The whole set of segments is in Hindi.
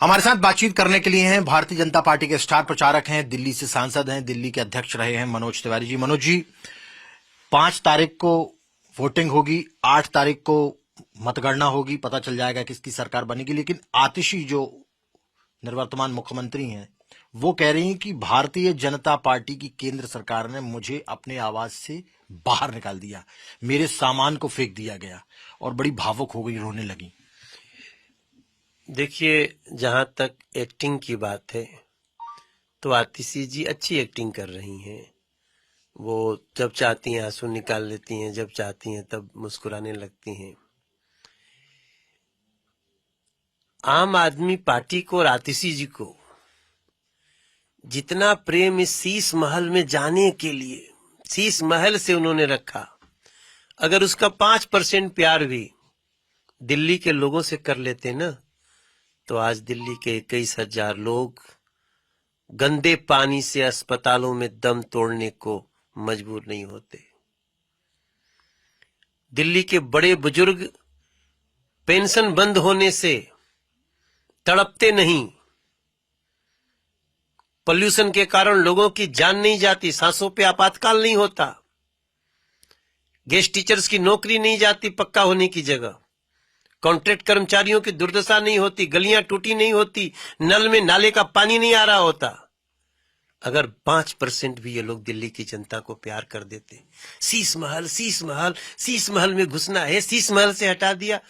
हमारे साथ बातचीत करने के लिए हैं भारतीय जनता पार्टी के स्टार प्रचारक हैं, दिल्ली से सांसद हैं, दिल्ली के अध्यक्ष रहे हैं मनोज तिवारी जी। मनोज जी, 5 तारीख को वोटिंग होगी, 8 तारीख को मतगणना होगी, पता चल जाएगा किसकी सरकार बनेगी। लेकिन आतिशी जो निवर्तमान मुख्यमंत्री हैं वो कह रही हैं कि भारतीय जनता पार्टी की केंद्र सरकार ने मुझे अपने आवास से बाहर निकाल दिया, मेरे सामान को फेंक दिया गया, और बड़ी भावुक हो गई, रोने लगी। देखिए, जहां तक एक्टिंग की बात है तो आतिशी जी अच्छी एक्टिंग कर रही हैं। वो जब चाहती हैं आंसू निकाल लेती हैं, जब चाहती हैं तब मुस्कुराने लगती हैं। आम आदमी पार्टी को और आतिशी जी को जितना प्रेम इस शीश महल में जाने के लिए शीश महल से उन्होंने रखा, अगर उसका 5% प्यार भी दिल्ली के लोगों से कर लेते ना, तो आज दिल्ली के 21,000 लोग गंदे पानी से अस्पतालों में दम तोड़ने को मजबूर नहीं होते। दिल्ली के बड़े बुजुर्ग पेंशन बंद होने से तड़पते नहीं, पोल्यूशन के कारण लोगों की जान नहीं जाती, सांसों पे आपातकाल नहीं होता, गेस्ट टीचर्स की नौकरी नहीं जाती पक्का होने की जगह, कॉन्ट्रैक्ट कर्मचारियों की दुर्दशा नहीं होती, गलियां टूटी नहीं होती, नल में नाले का पानी नहीं आ रहा होता। अगर 5% भी ये लोग दिल्ली की जनता को प्यार कर देते, शीश महल शीश महल शीश महल में घुसना है, शीश महल से हटा दिया।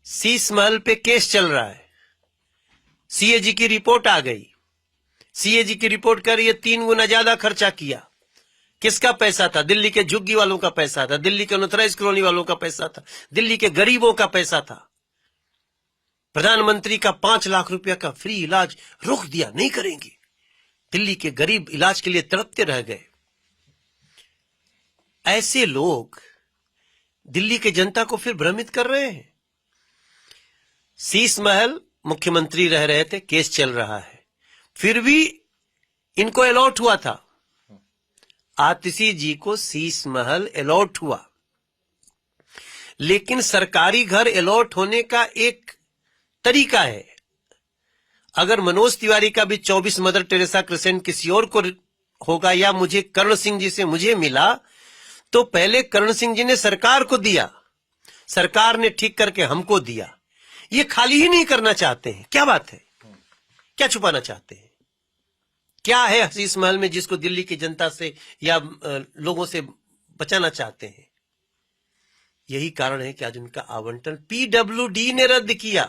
शीश महल पे केस चल रहा है, सीएजी की रिपोर्ट आ गई, सीएजी की रिपोर्ट कर रही है 3 गुना ज्यादा खर्चा किया। किसका पैसा था? दिल्ली के झुग्गी वालों का पैसा था, दिल्ली के अनऑथराइज कॉलोनी वालों का पैसा था, दिल्ली के गरीबों का पैसा था। प्रधानमंत्री का 5 लाख रुपया का फ्री इलाज रोक दिया, नहीं करेंगे। दिल्ली के गरीब इलाज के लिए तड़पते रह गए। ऐसे लोग दिल्ली के जनता को फिर भ्रमित कर रहे हैं। शीश महल मुख्यमंत्री रह रहे थे, केस चल रहा है, फिर भी इनको अलॉट हुआ था। आतिशी जी को शीश महल अलॉट हुआ, लेकिन सरकारी घर अलॉट होने का एक तरीका है। अगर मनोज तिवारी का भी 24 मदर टेरेसा क्रिसेंट किसी और को होगा, या मुझे कर्ण सिंह जी से मुझे मिला, तो पहले कर्ण सिंह जी ने सरकार को दिया, सरकार ने ठीक करके हमको दिया। ये खाली ही नहीं करना चाहते हैं। क्या बात है? क्या छुपाना चाहते हैं? क्या है शीश महल में जिसको दिल्ली की जनता से या लोगों से बचाना चाहते हैं? यही कारण है कि आज उनका आवंटन पीडब्ल्यूडी ने रद्द किया,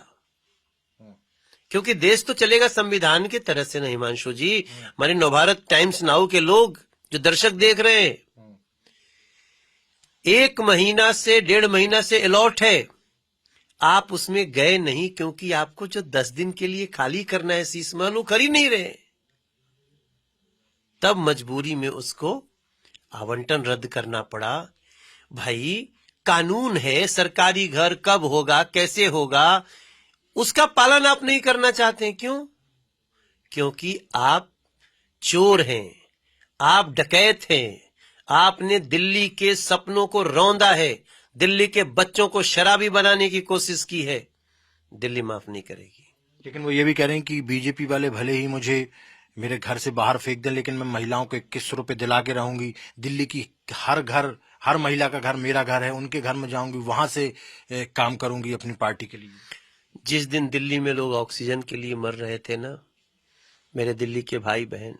क्योंकि देश तो चलेगा संविधान की तरह से ना। हिमांशु जी, हमारे नवभारत टाइम्स नाउ के लोग जो दर्शक देख रहे हैं, 1 महीना से 1.5 महीना से अलॉट है, आप उसमें गए नहीं, क्योंकि आपको जो 10 दिन के लिए खाली करना है शीश महल, वो कर ही नहीं रहे। तब मजबूरी में उसको आवंटन रद्द करना पड़ा। भाई, कानून है, सरकारी घर कब होगा, कैसे होगा, उसका पालन आप नहीं करना चाहते हैं। क्यों? क्योंकि आप चोर हैं, आप डकैत हैं, आपने दिल्ली के सपनों को रौंदा है, दिल्ली के बच्चों को शराबी बनाने की कोशिश की है। दिल्ली माफ नहीं करेगी। लेकिन वो ये भी कह रहे हैं कि बीजेपी वाले भले ही मुझे मेरे घर से बाहर फेंक दें, लेकिन मैं महिलाओं को 21 रुपए दिला के रहूंगी। दिल्ली की हर महिला का घर मेरा घर है, उनके घर में जाऊंगी, वहां से काम करूंगी अपनी पार्टी के लिए। जिस दिन दिल्ली में लोग ऑक्सीजन के लिए मर रहे थे ना, मेरे दिल्ली के भाई बहन,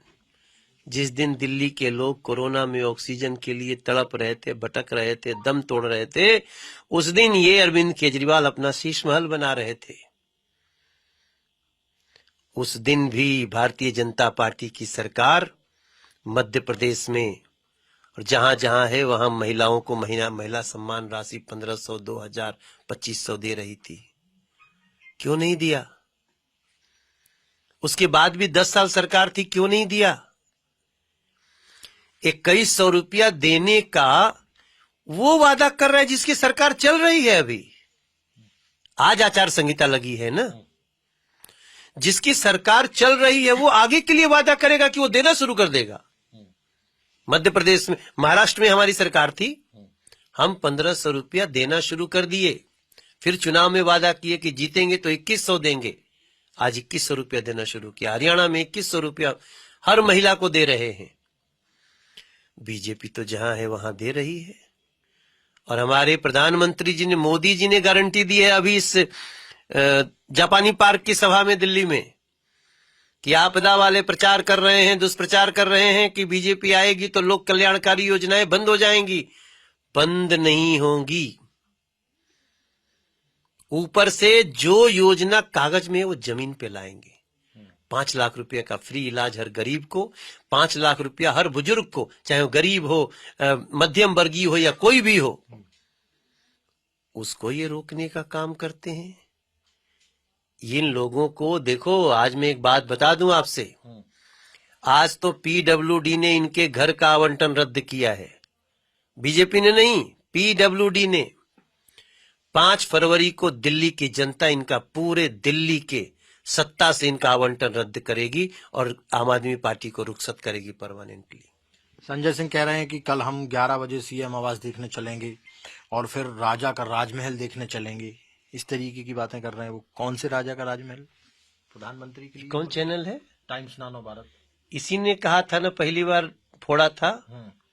जिस दिन दिल्ली के लोग कोरोना में ऑक्सीजन के लिए तड़प रहे थे, भटक रहे थे, दम तोड़ रहे थे, उस दिन ये अरविंद केजरीवाल अपना शीश महल बना रहे थे। उस दिन भी भारतीय जनता पार्टी की सरकार मध्य प्रदेश में और जहां जहां है वहां महिलाओं को महिला सम्मान राशि 1500, 2000, 2500 दे रही थी। क्यों नहीं दिया? उसके बाद भी 10 साल सरकार थी, क्यों नहीं दिया? 2100 रुपया देने का वो वादा कर रहा है जिसकी सरकार चल रही है अभी। आज आचार संहिता लगी है ना, जिसकी सरकार चल रही है वो आगे के लिए वादा करेगा कि वो देना शुरू कर देगा। मध्य प्रदेश में, महाराष्ट्र में हमारी सरकार थी, हम 1500 रुपया देना शुरू कर दिए, फिर चुनाव में वादा किए कि जीतेंगे तो 2100 देंगे। आज 2100 रुपया देना शुरू किया। हरियाणा में 2100 रुपया हर महिला को दे रहे हैं। बीजेपी तो जहां है वहां दे रही है। और हमारे प्रधानमंत्री जी ने, मोदी जी ने गारंटी दी है अभी इस जापानी पार्क की सभा में दिल्ली में, कि आपदा वाले प्रचार कर रहे हैं, दुष्प्रचार कर रहे हैं कि बीजेपी आएगी तो लोक कल्याणकारी योजनाएं बंद हो जाएंगी। बंद नहीं होंगी। ऊपर से जो योजना कागज में है वो जमीन पे लाएंगे। 5 लाख रुपए का फ्री इलाज हर गरीब को, 5 लाख रुपया हर बुजुर्ग को, चाहे वो गरीब हो, मध्यम वर्गीय हो या कोई भी हो, उसको ये रोकने का काम करते हैं। इन लोगों को देखो, आज मैं एक बात बता दूं आपसे, आज तो पीडब्ल्यूडी ने इनके घर का आवंटन रद्द किया है। बीजेपी ने नहीं, पीडब्ल्यूडी ने। 5 फरवरी को दिल्ली की जनता इनका, पूरे दिल्ली के सत्ता से इनका आवंटन रद्द करेगी और आम आदमी पार्टी को रुखसत करेगी परमानेंटली। संजय सिंह कह रहे हैं कि कल हम 11 बजे सीएम आवास देखने चलेंगे और फिर राजा का राजमहल देखने चलेंगे। इस तरीके की बातें कर रहे हैं। वो कौन से राजा का राजमहल? प्रधानमंत्री के लिए कौन चैनल है? टाइम्स नानो भारत। इसी ने कहा था ना, पहली बार फोड़ा था।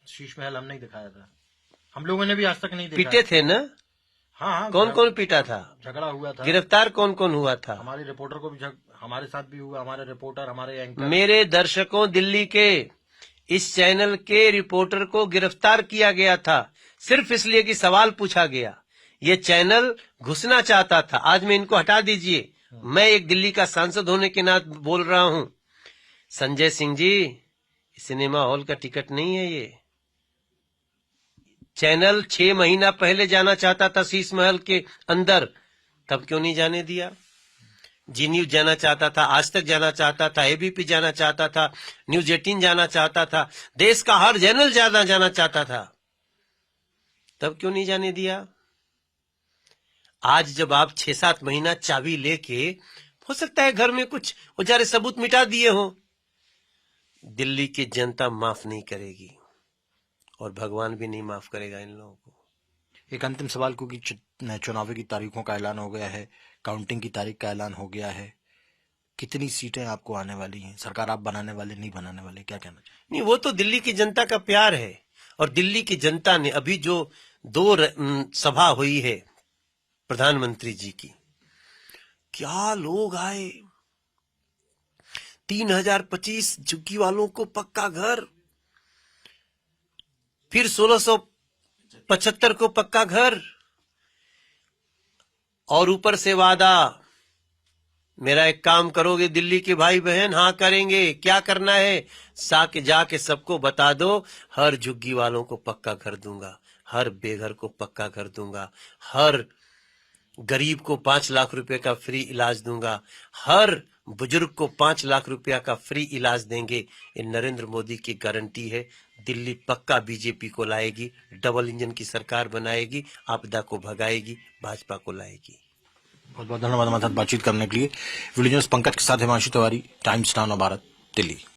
शीश महल हमने ही दिखाया था। हम लोगों ने भी आज तक नहीं देखा। पीटे थे ना? हाँ, कौन कौन पीटा था? झगड़ा हुआ था। गिरफ्तार कौन कौन हुआ था? हमारे रिपोर्टर को भी हमारे साथ भी हुआ। हमारे रिपोर्टर, हमारे एंकर। मेरे दर्शकों, दिल्ली के इस चैनल के रिपोर्टर को गिरफ्तार किया गया था, सिर्फ इसलिए कि सवाल पूछा गया। ये चैनल घुसना चाहता था। आज मैं इनको हटा दीजिए। मैं एक दिल्ली का सांसद होने के नाते बोल रहा हूं। संजय सिंह जी, सिनेमा हॉल का टिकट नहीं है ये। चैनल 6 महीना पहले जाना चाहता था शीश महल के अंदर, तब क्यों नहीं जाने दिया? जी न्यूज जाना चाहता था, आज तक जाना चाहता था, एबीपी जाना चाहता था, न्यूज 18 जाना चाहता था, देश का हर चैनल जाना चाहता था, तब क्यों नहीं जाने दिया? आज जब आप 6-7 महीना चाबी लेके, हो सकता है घर में कुछ बेचारे सबूत मिटा दिए हो, दिल्ली की जनता माफ नहीं करेगी और भगवान भी नहीं माफ करेगा इन लोगों को। एक अंतिम सवाल, क्योंकि चुनाव की तारीखों का ऐलान हो गया है, काउंटिंग की तारीख का ऐलान हो गया है, कितनी सीटें आपको आने वाली हैं? सरकार आप बनाने वाले, नहीं बनाने वाले, क्या कहना चाहिए? नहीं, वो तो दिल्ली की जनता का प्यार है। और दिल्ली की जनता ने अभी जो 2 सभा हुई है प्रधानमंत्री जी की, क्या लोग आए। 3025 झुग्गी वालों को पक्का घर, फिर 1675 को पक्का घर, और ऊपर से वादा, मेरा एक काम करोगे दिल्ली के भाई बहन? हाँ करेंगे। क्या करना है? जाके सबको बता दो, हर झुग्गी वालों को पक्का घर दूंगा, हर बेघर को पक्का घर दूंगा, हर गरीब को 5 लाख रुपए का फ्री इलाज दूंगा, हर बुजुर्ग को 5 लाख रुपया का फ्री इलाज देंगे। ये नरेंद्र मोदी की गारंटी है। दिल्ली पक्का बीजेपी को लाएगी, डबल इंजन की सरकार बनाएगी, आपदा को भगाएगी, भाजपा को लाएगी। बहुत बहुत धन्यवाद हमारे साथ बातचीत करने के लिए। वीडियो न्यूज पंकज के साथ हिमांशु तिवारी, टाइम्स नानो भारत, दिल्ली।